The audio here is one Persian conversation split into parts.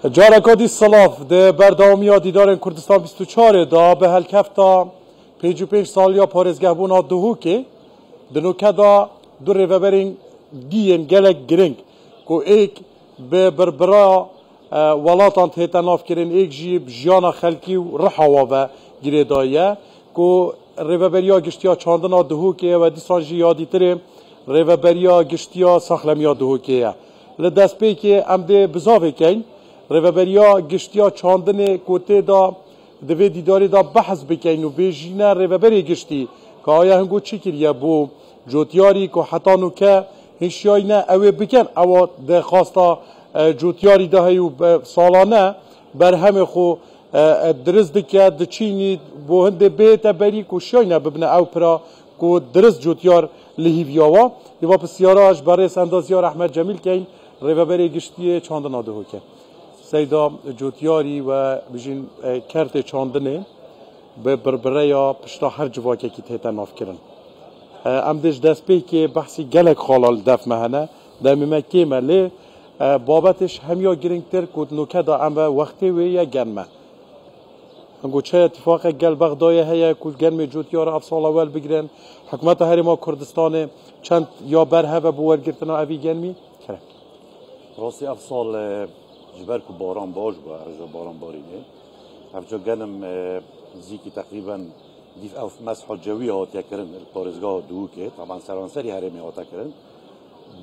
جارکادی سلاف ده بردامی دیدار کردستان 24 دا به هلکفتا 55 سال یا پارزگه بونا دهو که دنوکه دا دو ریوبرین دیین گلک گرنگ که ایک به بربرا ولاتان تهتناف کرن ایک جیب جیانا خلکی و رحاوا و گیره دایه که ریوبریا گشتیا چاندنا دهو که و دیسان جی یادی تره ریوبریا گشتیا ساخلمیا دهو که لدست پی که امده بزاوه کن ریوبریا گشتیا چاندن کوته دا دوی دیداری دا بحث بکن و بیجینه ریوبری گشتی که آیا هنگو چی کریه بو جوتیاری که حتی نو که هیچیایی نه اوه بکن او ده خواستا جوتیاری ده هیو سالانه بر همه خو درست دکه ده چینی بو هنده بیتا بری که شیایی نه ببنه او پرا که درست جوتیار لحیویاوا دیوا پسیاراش برای اندازیار احمد جمیل که این ریوبری گشتی چاندن آده هو که سیدا جوتیاری و بجین کرت چاندنه به بربره یا پشتا هر جواکه که تیتا ناف کرن ام دش دست پی که بحثی گلک خالال دف مهنه دمی مکه ملی بابتش همیا گرنگتر کود نوکه دا ام وقتی وی یا گنمه انگو چه اتفاق گل بغدای هیا کود گنم جوتیار افسال اول بگیرن حکومت هرما کردستان چند یا برهه و بورگرتنا اوی گنمی کرد راستی افسال جبر کو باران باش با رجا باران بارینه افجا گنم زیکی تقریبا دیف اوف مسح جوی هاتیا کرن پارزگاه دو که طبعا سرانسری هرمی هاتا کرن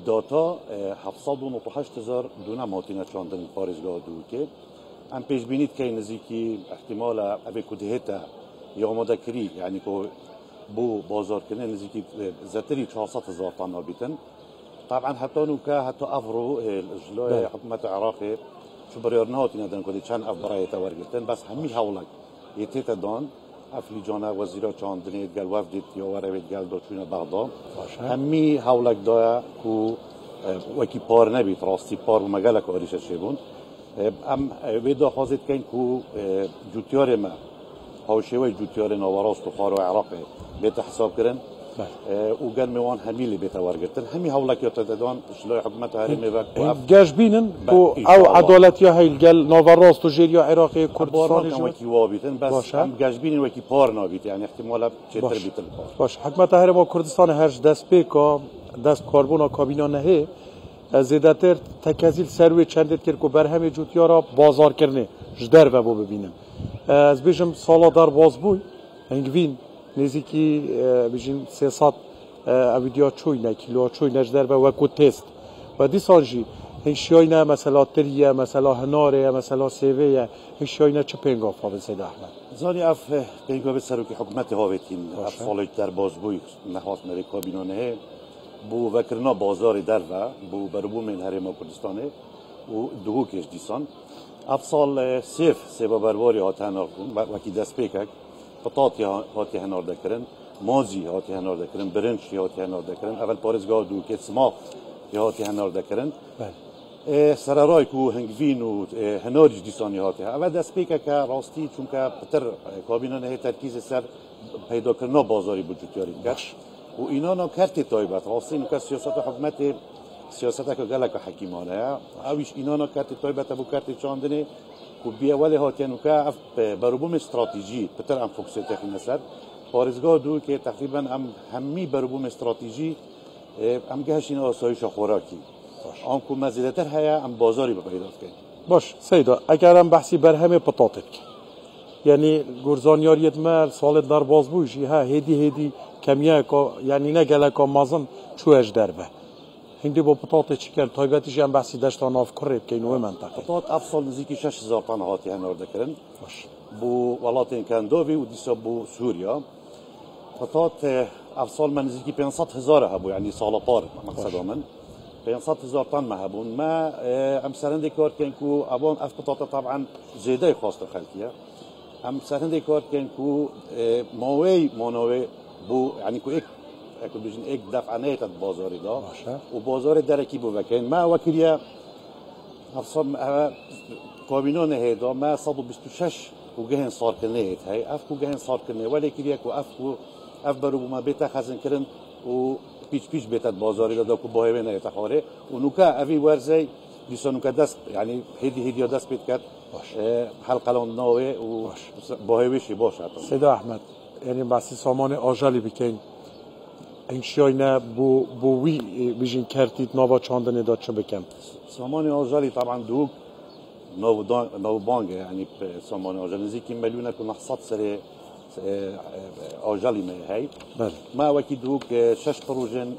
داتا 798,000 دونه ماتینا چاندن پارزگاه دو که ام پیش بینید که نزیکی احتمال ابی کدهتا یا آماده کری یعنی که بو بازار کنه نزیکی زتری 400,000 تن بیتن طبعا حتی نوکه حتی افرو جلوی حکومت عراقی شو بريرناوتي ندن كودي چند اف برای تورگرتن بس همي حولك يتيتا دان افلي جانا وزيرا چاندنيت گل وفدت يا ورويت گل دوچونا بغداد همي حولك دايا كو وكي پار نبيت راستي پار ومگلك آريشة شبون ام ويدا خازت كين كو جوتيار ما هاوشيوي جوتيار ناوراست و خارو عراقي بيت حساب كرن و گل میوان همیلی بیت ورگرتن همی حولکیات دادن شلای حکومت هرمی و گاش بینن کو او عدالتی هایل گل ناوراست و جیریا عراقی کردستان جو کی وابیتن بس هم گاش بینن و کی پار نابیت یعنی احتمالا چتر بیتن پار باش حکومت هرما کردستان هرج دست پیکا دست کاربونا کابینا نه زیادتر تکازیل سروی چندت کرد کو بر همه جوتیارا بازار کرنه جدر و بو ببینن از بیشم سالا در باز بوی هنگوین نزیکی بجین 300 اویدیا چوی نه کیلو چوی نجدر به وکو تست و دیسانجی هیچی نه مثلا تریه مثلا هناره مثلا سیویه هیچی نه چه پنگاه فاضل سید احمد زانی اف پنگاه به سروکی حکومت هاویتین اف سالش در بازبوی نخواست امریکا بینانه بو وکرنا بازار در و بو بربو من هرما کردستانه و دو کش دیسان اف سال سیبا برواری هاتن وکی دست پیکک بطاطی هاتی هنار دکرن مازی هاتی هنار دکرن برنچ هاتی هنار دکرن اول پارزگاه دو که سماق هاتی هنار دکرن سرارای کو هنگوین و هنارج دیسانی هاتی اول دست پیکه که راستی چون که پتر کابینه نه ترکیز سر پیدا کردن بازاری بجوتیاری کرد و اینا نا کرتی تایبت راستی نکه سیاست حکومت سیاست که گلک حکیمانه اویش اینا نا کرتی تایبت ابو کرتی چاندنه و بیاولی هاتیانو که اف بربوم استراتژی بتر ام فوکسیت خیلی سر پارزگاه دو که تقریبا ام همی بربوم استراتژی ام گهشین آسایش خوراکی آن کو مزیدتر هیا ام بازاری به پیدا کنیم باش سیدا اگر ام بحثی بر همه پتاتت یعنی گرزانیاریت مر سال در باز بوشی ها هدی کمیه که یعنی نگله که مازن چوش دربه هندی با پتات چیکار تایبتیش هم بحثی داشتن آف کرد که اینو منطقه پتات افسال نزدیکی 6,000 تن هاتی هنر دکرن بو ولاتین کندوی و دیسا بو سوریا پتات افسال من نزدیکی 500,000 هبو یعنی سال پار مقصد من 500,000 تن ما هبون ما ام سرنده کار کن کو ابان اف پتات طبعا زیاده خواست خلقیه ام سرنده کار کن کو مانوی بو یعنی کو اكو بيجن اك دفع نيت بازاري دا وبازار دركي بو وكين ما وكيليا افصل كابينون هيدا ما 126 وجهن صار كنيت هي افكو جهن صار كنيت ولكن يكو افكو افبرو ما بيتا خزن كرن و بيش بيت بازاري دا كو باهي نيت خاري ونوكا افي ورزي دیسانو که دست یعنی هدیه دست بید کرد باش. حلقه ناوه و باهوشی باشه. سید احمد یعنی بحثی سامان آجالی بکن این شاینه بو وی بیشین کردید نوا چاندن داد چه بکن سامان آجالی طبعا دوک نو بانگ يعني سامان آجالی نزدیکی میلیون و 900 سر آجالی می هی. بله. ما وکی دوک 6 پروژن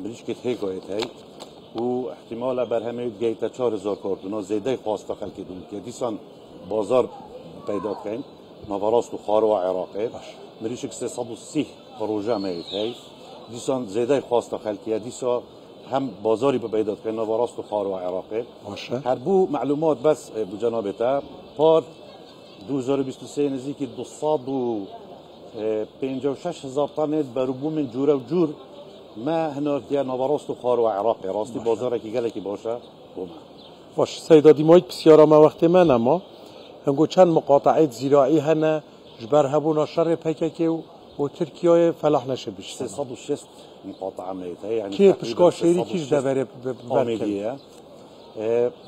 بریشکت هیکویت هی و احتمالا برهمه گیتا 4000 کارتونا زیده خواسته خلکی دوک دیسان بازار پیدا کن نوراست و خارو عراقی بریشک 330 پروژه می هی دیسان زیده خواسته خلکی دیسا هم بازاری به پیدا کن نوراست و خارو عراقی باشه. هر بو معلومات بس بجنابتا پار 2023 نزدیکی 256,000 تن بربو من جوره و جور ما هنا که نوراست و خارو عراقی راستی بازار کی گله کی باشه بوما باش سیدا دیمایت بسیار ما وقت من اما هنگو چند مقاطعه زراعی هنه جبر هبونا شر پیککی و ترکیه فلاح نشه بیشتر 306 مقاطعه میته یعنی کی پشکا شهری کیش دبره برکه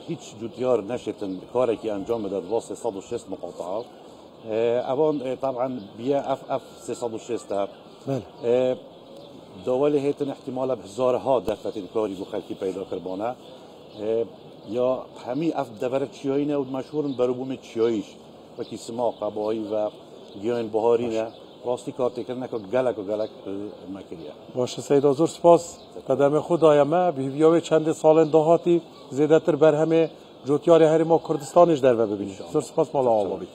هیچ جوتیار نشتن کاری که انجام داد واسه 306 مقاطعه اوان طبعا بیا اف 306 بله دوله هیتن احتمالا بهزارها دفتن کاری بو خلکی پیدا کربانه یا همی اف دبره چیایینه و مشهورن بربوم چیاییش وکی سما قبایی و گیان بهارینه راستی کارتی کردن که گلک مکریه باشه سید آزور سپاس قدم خدای ما بیویاوی چند سال دهاتی زیادتر بر همه جوتیار هر ما کردستانش در و ببینید زور سپاس مالا آبابی